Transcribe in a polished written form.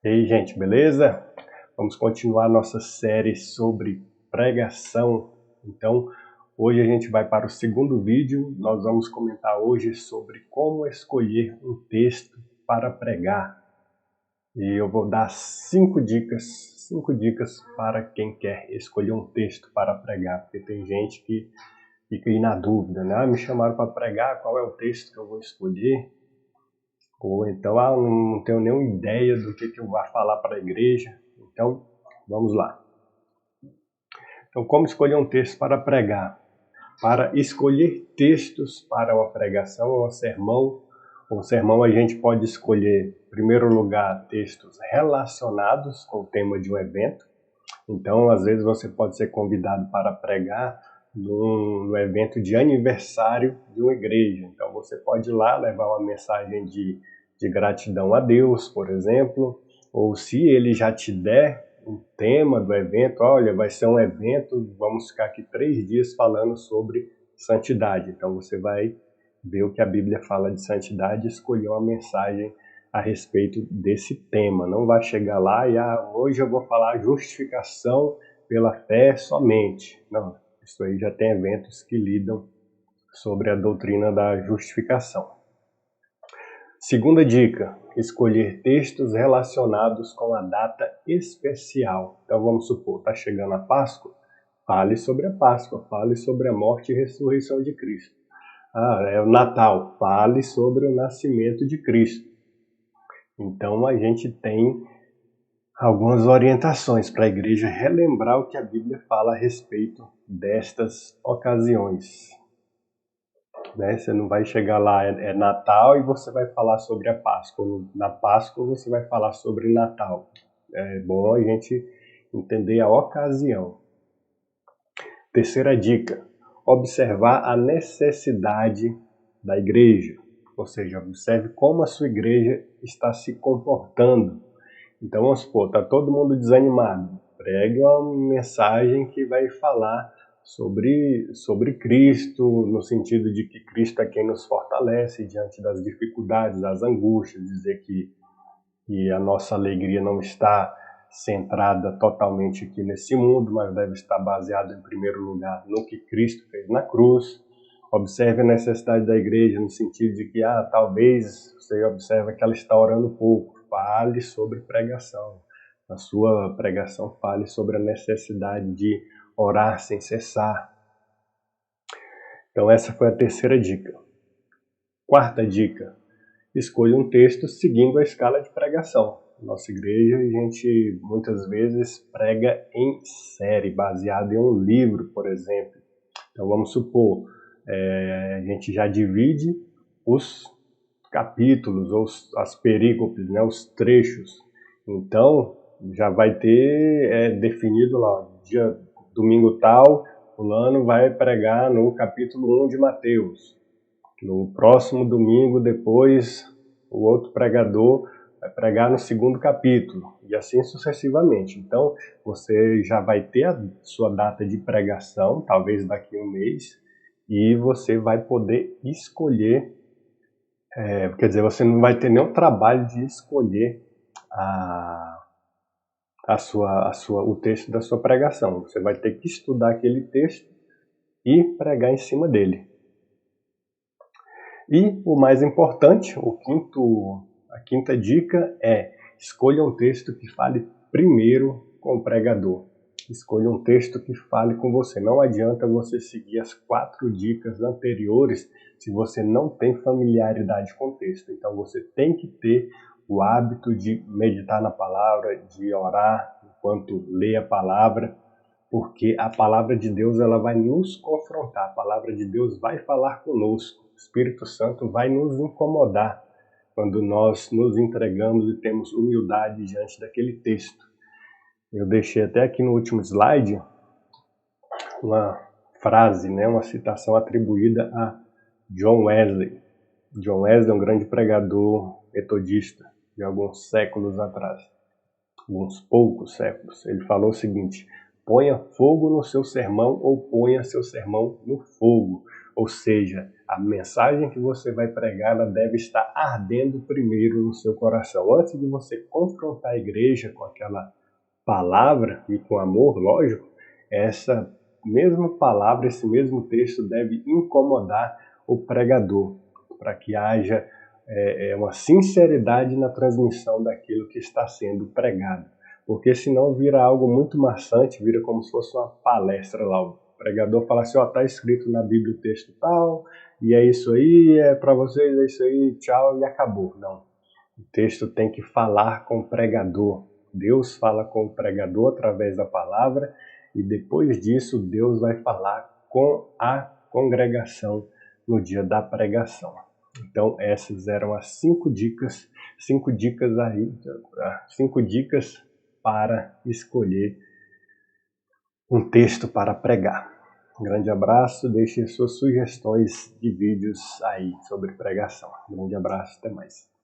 E aí, gente, beleza? Vamos continuar nossa série sobre pregação. Então, hoje a gente vai para o segundo vídeo. Nós vamos comentar hoje sobre como escolher um texto para pregar. E eu vou dar 5 dicas para quem quer escolher um texto para pregar, porque tem gente que fica aí na dúvida, né? Me chamaram para pregar, qual é o texto que eu vou escolher? Ou então, não tenho nenhuma ideia do que eu vou falar para a igreja. Então, vamos lá. Então, como escolher um texto para pregar? Para escolher textos para uma pregação ou um sermão, a gente pode escolher, em primeiro lugar, textos relacionados com o tema de um evento. Então, às vezes você pode ser convidado para pregar no evento de aniversário de uma igreja. Então, você pode ir lá levar uma mensagem de gratidão a Deus, por exemplo, ou se ele já te der um tema do evento, olha, vai ser um evento, vamos ficar aqui 3 dias falando sobre santidade. Então, você vai ver o que a Bíblia fala de santidade e escolher uma mensagem a respeito desse tema. Não vai chegar lá e hoje eu vou falar justificação pela fé somente. Não, isso aí já tem eventos que lidam sobre a doutrina da justificação. Segunda dica, escolher textos relacionados com a data especial. Então vamos supor, está chegando a Páscoa, fale sobre a Páscoa, fale sobre a morte e ressurreição de Cristo. É o Natal, fale sobre o nascimento de Cristo. Então a gente tem algumas orientações para a igreja relembrar o que a Bíblia fala a respeito destas ocasiões. Né? Você não vai chegar lá, é Natal e você vai falar sobre a Páscoa. Na Páscoa você vai falar sobre Natal. É bom a gente entender a ocasião. Terceira dica, observar a necessidade da igreja. Ou seja, observe como a sua igreja está se comportando. Então, vamos supor, está todo mundo desanimado. Pregue uma mensagem que vai falar sobre Cristo, no sentido de que Cristo é quem nos fortalece diante das dificuldades, das angústias, dizer que a nossa alegria não está centrada totalmente aqui nesse mundo, mas deve estar baseada em primeiro lugar no que Cristo fez na cruz. Observe a necessidade da igreja no sentido de que, talvez você observe que ela está orando pouco. Fale sobre pregação. Na sua pregação, fale sobre a necessidade de orar sem cessar. Então, essa foi a terceira dica. Quarta dica, escolha um texto seguindo a escala de pregação. Nossa igreja, a gente muitas vezes prega em série, baseado em um livro, por exemplo. Então, vamos supor, a gente já divide os capítulos, ou as perícopes, né, os trechos. Então, já vai ter definido lá, dia domingo tal, fulano vai pregar no capítulo 1 de Mateus. No próximo domingo, depois, o outro pregador vai pregar no segundo capítulo, e assim sucessivamente. Então, você já vai ter a sua data de pregação, talvez daqui a um mês, e você vai poder escolher, quer dizer, você não vai ter nenhum trabalho de escolher o texto da sua pregação. Você vai ter que estudar aquele texto e pregar em cima dele. E o mais importante, a quinta dica é: escolha um texto que fale primeiro com o pregador. Escolha um texto que fale com você. Não adianta você seguir as 4 dicas anteriores se você não tem familiaridade com o texto. Então você tem que ter o hábito de meditar na palavra, de orar enquanto lê a palavra, porque a palavra de Deus ela vai nos confrontar, a palavra de Deus vai falar conosco. O Espírito Santo vai nos incomodar quando nós nos entregamos e temos humildade diante daquele texto. Eu deixei até aqui no último slide uma frase, uma citação atribuída a John Wesley. John Wesley é um grande pregador metodista de alguns séculos atrás, alguns poucos séculos. Ele falou o seguinte: ponha fogo no seu sermão ou ponha seu sermão no fogo. Ou seja, a mensagem que você vai pregar, ela deve estar ardendo primeiro no seu coração. Antes de você confrontar a igreja com aquela palavra, e com amor, lógico, essa mesma palavra, esse mesmo texto deve incomodar o pregador, para que haja uma sinceridade na transmissão daquilo que está sendo pregado. Porque senão vira algo muito maçante, vira como se fosse uma palestra lá. O pregador fala assim, está escrito na Bíblia o texto tal, e é isso aí, é para vocês, é isso aí, tchau, e acabou. Não. O texto tem que falar com o pregador. Deus fala com o pregador através da palavra, e depois disso Deus vai falar com a congregação no dia da pregação. Então essas eram as 5 dicas para escolher um texto para pregar. Um grande abraço, deixe suas sugestões de vídeos aí sobre pregação. Um grande abraço, até mais.